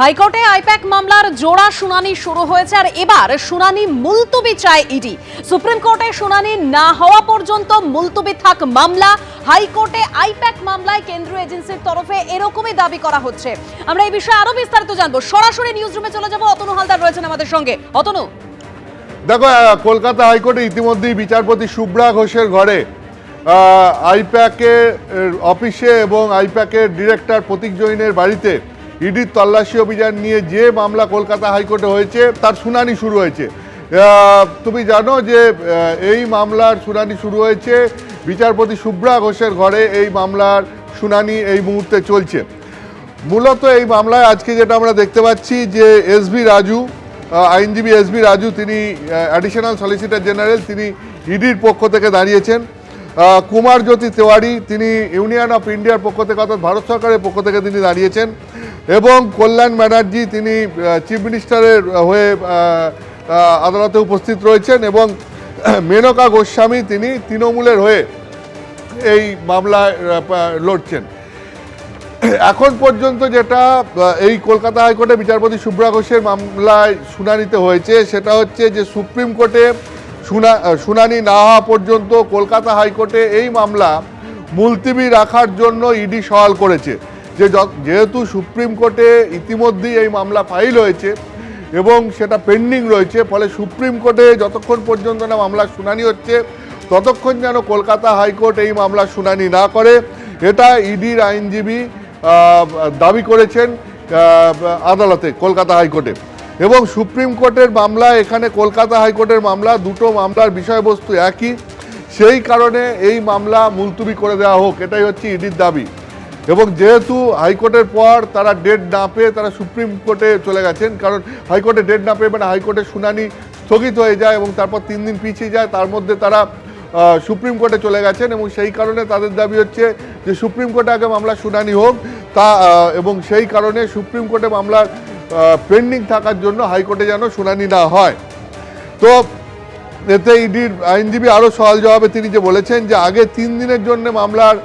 হাইকোর্টে আইপ্যাক মামলার জোড়া শুনানি শুরু হয়েছে আর এবার শুনানি মুলতবি চায় ইডি। সুপ্রিম কোর্টে শুনানি না হওয়া পর্যন্ত মুলতবি থাক মামলা। হাইকোর্টে আইপ্যাক মামলায় কেন্দ্রীয় এজেন্সির তরফে এরকমই দাবি করা হচ্ছে। আমরা এই বিষয়ে আরো বিস্তারিত জানবো, সরাসরি নিউজ রুমে চলে যাব। অতনু হালদার রয়েছেন আমাদের সঙ্গে। অতনু, দেখো, কলকাতা হাইকোর্টে ইতিমধ্যেই বিচারপতি শুভ্রা ঘোষের ঘরে আইপ্যাকের অফিসে এবং আইপ্যাকের ডিরেক্টর প্রতীক জৈনের বাড়িতে ইডির তল্লাশি অভিযান নিয়ে যে মামলা কলকাতা হাইকোর্টে হয়েছে তার শুনানি শুরু হয়েছে। তুমি জানো যে এই মামলার শুনানি শুরু হয়েছে বিচারপতি শুভ্রা ঘোষের ঘরে। এই মামলার শুনানি এই মুহূর্তে চলছে। মূলত এই মামলায় আজকে যেটা আমরা দেখতে পাচ্ছি যে এসবি রাজু, আইনজীবী এসবি রাজু, তিনি অ্যাডিশনাল সলিসিটর জেনারেল, তিনি ইডির পক্ষ থেকে দাঁড়িয়েছেন। কুমার জ্যোতি তেওয়ারি, তিনি ইউনিয়ন অফ ইন্ডিয়ার পক্ষ থেকে অর্থাৎ ভারত সরকারের পক্ষ থেকে তিনি দাঁড়িয়েছেন। এবং কল্যাণ ব্যানার্জি, তিনি চিফ মিনিস্টারের হয়ে আদালতে উপস্থিত রয়েছেন। এবং মেনকা গোস্বামী, তিনি তৃণমূলের হয়ে এই মামলায় লড়ছেন। এখন পর্যন্ত যেটা এই কলকাতা হাইকোর্টে বিচারপতি শুভ্রা ঘোষের মামলায় শুনানিতে হয়েছে সেটা হচ্ছে যে সুপ্রিম কোর্টে শুনানি না হওয়া পর্যন্ত কলকাতা হাইকোর্টে এই মামলা মুলতবি রাখার জন্য ইডি সওয়াল করেছে। যেহেতু সুপ্রিম কোর্টে ইতিমধ্যেই এই মামলা ফাইল হয়েছে এবং সেটা পেন্ডিং রয়েছে, ফলে সুপ্রিম কোর্টে যতক্ষণ পর্যন্ত না মামলার শুনানি হচ্ছে ততক্ষণ যেন কলকাতা হাইকোর্ট এই মামলার শুনানি না করে, এটা ইডির আইনজীবী দাবি করেছেন আদালতে, কলকাতা হাইকোর্টে। এবং সুপ্রিম কোর্টের মামলা, এখানে কলকাতা হাইকোর্টের মামলা, দুটো মামলার বিষয়বস্তু একই, সেই কারণে এই মামলা মুলতবি করে দেওয়া হোক, এটাই হচ্ছে ইডির দাবি। এবং যেহেতু হাইকোর্টের পর তারা ডেট না পেয়ে তারা সুপ্রিম কোর্টে চলে গেছেন, কারণ হাইকোর্টে ডেট না পেয়ে মানে হাইকোর্টের শুনানি স্থগিত হয়ে যায় এবং তারপর 3 দিন পিছিয়ে যায়, তার মধ্যে তারা সুপ্রিম কোর্টে চলে গেছেন। এবং সেই কারণে তাদের দাবি হচ্ছে যে সুপ্রিম কোর্টে আগে মামলার শুনানি হোক, এবং সেই কারণে সুপ্রিম কোর্টে মামলার পেন্ডিং থাকার জন্য হাইকোর্টে যেন শুনানি না হয়। তো এতে ইডির আইনজীবী আরও সওয়াল জবাবে তিনি যে বলেছেন যে আগে 3 দিনের জন্য মামলার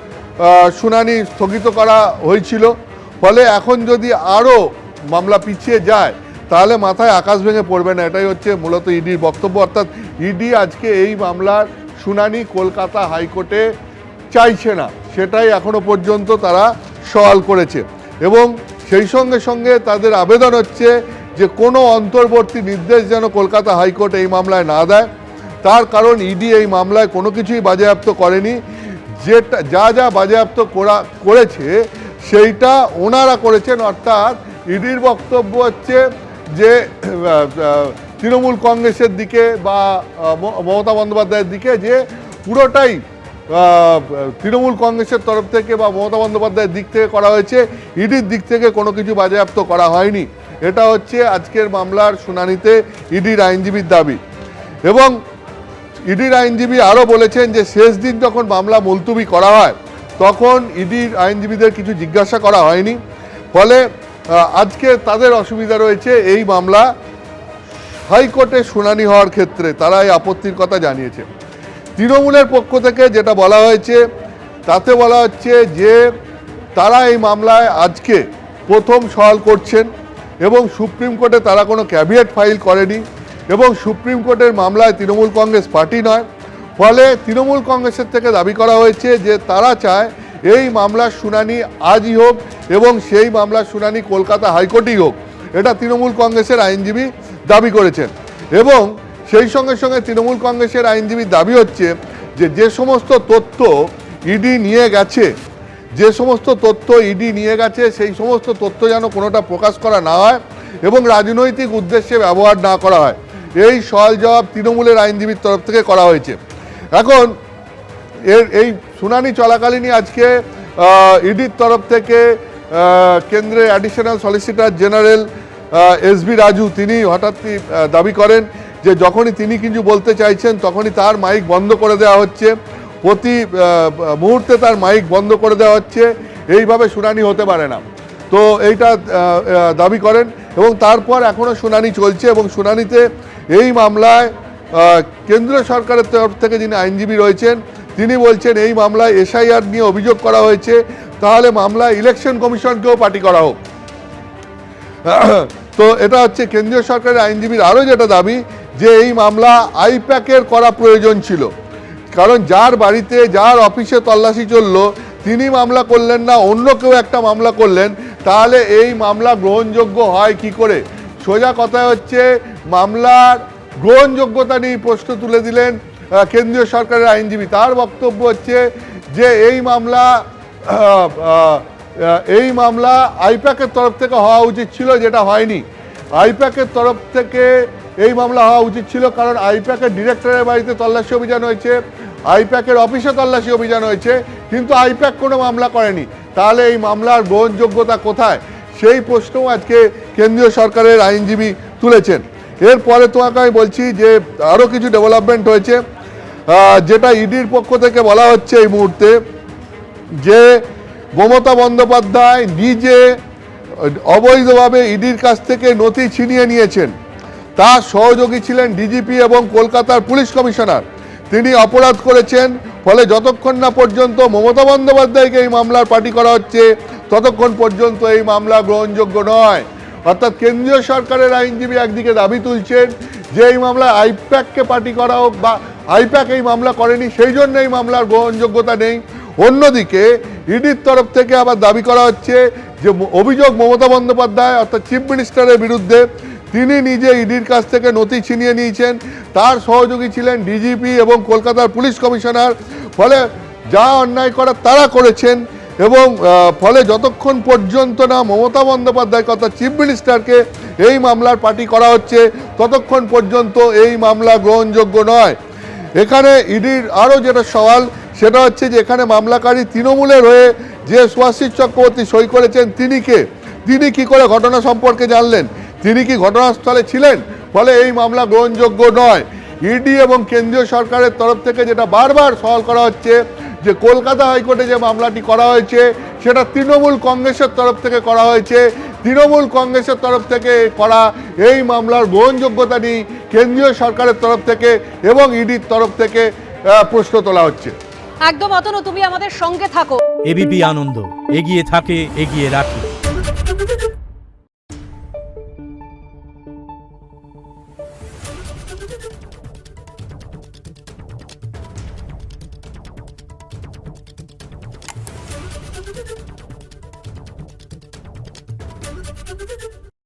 শুনানি স্থগিত করা হয়েছিল, ফলে এখন যদি আরও মামলা পিছিয়ে যায় তাহলে মাথায় আকাশ ভেঙে পড়বে না, এটাই হচ্ছে মূলত ইডির বক্তব্য। অর্থাৎ ইডি আজকে এই মামলার শুনানি কলকাতা হাইকোর্টে চাইছে না, সেটাই এখনো পর্যন্ত তারা সওয়াল করেছে। এবং সেই সঙ্গে সঙ্গে তাদের আবেদন হচ্ছে যে কোনো অন্তর্বর্তী নির্দেশ যেন কলকাতা হাইকোর্ট এই মামলায় না দেয়, তার কারণ ইডি এই মামলায় কোনো কিছুই বাজেয়াপ্ত করেনি। যা যা বাজেয়াপ্ত করেছে সেইটা ওনারা করেছেন। অর্থাৎ ইডির বক্তব্য হচ্ছে যে তৃণমূল কংগ্রেসের দিকে বা মমতা বন্দ্যোপাধ্যায়ের দিকে যে পুরোটাই তৃণমূল কংগ্রেসের তরফ থেকে বা মমতা বন্দ্যোপাধ্যায়ের দিক থেকে করা হয়েছে, ইডির দিক থেকে কোনো কিছু বাজেয়াপ্ত করা হয়নি। এটা হচ্ছে আজকের মামলার শুনানিতে ইডির আইনজীবীর দাবি। এবং ইডির আইনজীবী আরও বলেছেন যে শেষ দিন যখন মামলা মুলতবি করা হয় তখন ইডির আইনজীবীদের কিছু জিজ্ঞাসা করা হয়নি, ফলে আজকে তাদের অসুবিধা রয়েছে এই মামলা হাইকোর্টে শুনানি হওয়ার ক্ষেত্রে, তারা এই আপত্তির কথা জানিয়েছে। তৃণমূলের পক্ষ থেকে যেটা বলা হয়েছে তাতে বলা হচ্ছে যে তারা এই মামলায় আজকে প্রথম সওয়াল করছেন এবং সুপ্রিম কোর্টে তারা কোনো ক্যাভিয়েট ফাইল করেনি এবং সুপ্রিম কোর্টের মামলায় তৃণমূল কংগ্রেস পার্টি নয়, ফলে তৃণমূল কংগ্রেসের থেকে দাবি করা হয়েছে যে তারা চায় এই মামলার শুনানি আজই হোক এবং সেই মামলার শুনানি কলকাতা হাইকোর্টেই হোক, এটা তৃণমূল কংগ্রেসের আইনজীবী দাবি করেছেন। এবং সেই সঙ্গে সঙ্গে তৃণমূল কংগ্রেসের আইনজীবীর দাবি হচ্ছে যে সমস্ত তথ্য ইডি নিয়ে গেছে, সেই সমস্ত তথ্য যেন কোনোটা প্রকাশ করা না হয় এবং রাজনৈতিক উদ্দেশ্যে ব্যবহার না করা হয়, এই সওয়াল জবাব তৃণমূলের আইনজীবীর তরফ থেকে করা হয়েছে। এখন এই শুনানি চলাকালীনই আজকে ইডির তরফ থেকে কেন্দ্রের additional solicitor general SB Raju, তিনি হঠাৎই দাবি করেন যে যখনই তিনি কিছু বলতে চাইছেন তখনই তার মাইক বন্ধ করে দেওয়া হচ্ছে, প্রতি মুহূর্তে তার মাইক বন্ধ করে দেওয়া হচ্ছে, এইভাবে শুনানি হতে পারে না। তো এইটা দাবি করেন এবং তারপর এখনও শুনানি চলছে এবং শুনানিতে এই মামলায় কেন্দ্রীয় সরকারের তরফ থেকে যিনি আইনজীবী রয়েছেন তিনি বলছেন এই মামলায় এসআইআর নিয়ে অভিযোগ করা হয়েছে, তাহলে মামলায় ইলেকশন কমিশনকেও পার্টি করা হোক। তো এটা হচ্ছে কেন্দ্রীয় সরকারের আইনজীবীর আরও যেটা দাবি যে এই মামলা আইপ্যাকের করা প্রয়োজন ছিল, কারণ যার বাড়িতে যার অফিসে তল্লাশি চললো তিনি মামলা করলেন না, অন্য কেউ একটা মামলা করলেন, তাহলে এই মামলা গ্রহণযোগ্য হয় কি করে? সোজা কথা হচ্ছে মামলার গ্রহণযোগ্যতা নিয়ে প্রশ্ন তুলে দিলেন কেন্দ্রীয় সরকারের আইনজীবী। তার বক্তব্য হচ্ছে যে এই মামলা আইপ্যাকের তরফ থেকে হওয়া উচিত ছিল, যেটা হয়নি। আইপ্যাকের তরফ থেকে এই মামলা হওয়া উচিত ছিল, কারণ আইপ্যাকের ডিরেক্টরের বাড়িতে তল্লাশি অভিযান হয়েছে, আইপ্যাকের অফিসে তল্লাশি অভিযান হয়েছে, কিন্তু আইপ্যাক কোনো মামলা করেনি। তাহলে এই মামলার গ্রহণযোগ্যতা কোথায়? সেই প্রশ্নও আজকে কেন্দ্রীয় সরকারের আইনজীবী তুলেছেন। এরপরে তোমাকে আমি বলছি যে আরও কিছু ডেভেলপমেন্ট হয়েছে, যেটা ইডির পক্ষ থেকে বলা হচ্ছে এই মুহূর্তে, যে মমতা বন্দ্যোপাধ্যায় নিজে অবৈধভাবে ইডির কাছ থেকে নথি ছিনিয়ে নিয়েছেন। তার সহযোগী ছিলেন ডিজিপি এবং কলকাতার পুলিশ কমিশনার। তিনি অপরাধ করেছেন, ফলে যতক্ষণ না পর্যন্ত মমতা বন্দ্যোপাধ্যায়কে এই মামলার পার্টি করা হচ্ছে ততক্ষণ পর্যন্ত এই মামলা গ্রহণযোগ্য নয়। অর্থাৎ কেন্দ্রীয় সরকারের আইনজীবী একদিকে দাবি তুলছেন যে এই মামলায় আইপ্যাককে পার্টি করা হোক, বা আইপ্যাক এই মামলা করেনি সেই জন্য এই মামলার গ্রহণযোগ্যতা নেই। অন্যদিকে ইডির তরফ থেকে আবার দাবি করা হচ্ছে যে অভিযোগ মমতা বন্দ্যোপাধ্যায় অর্থাৎ চিফ মিনিস্টারের বিরুদ্ধে, তিনি নিজে ইডির কাছ থেকে নথি ছিনিয়ে নিয়েছেন, তার সহযোগী ছিলেন ডিজিপি এবং কলকাতার পুলিশ কমিশনার, ফলে যা অন্যায় করার তারা করেছেন, এবং ফলে যতক্ষণ পর্যন্ত না মমতা বন্দ্যোপাধ্যায় কথা চিফ মিনিস্টারকে এই মামলার পার্টি করা হচ্ছে ততক্ষণ পর্যন্ত এই মামলা গ্রহণযোগ্য নয়। এখানে ইডির আরও যেটা সওয়াল সেটা হচ্ছে যে এখানে মামলাকারী তৃণমূলের হয়ে যে সুভাষিস চক্রবর্তী সই করেছেন তিনি কে? তিনি কি করে ঘটনা সম্পর্কে জানলেন? তিনি কি ঘটনাস্থলে ছিলেন? ফলে এই মামলা গ্রহণযোগ্য নয়। ইডি এবং কেন্দ্রীয় সরকারের তরফ থেকে যেটা বারবার সওয়াল করা হচ্ছে যে কলকাতা হাইকোর্টে যে মামলাটি করা হয়েছে সেটা তৃণমূল কংগ্রেসের তরফ থেকে করা হয়েছে। তৃণমূল কংগ্রেসের তরফ থেকে করা এই মামলার গ্রহণযোগ্যতা নিয়ে কেন্দ্রীয় সরকারের তরফ থেকে এবং ইডির তরফ থেকে প্রশ্ন তোলা হচ্ছে। একদম অতনু, তুমি আমাদের সঙ্গে থাকো। এবিপি আনন্দ, এগিয়ে থাকে, এগিয়ে রাখে।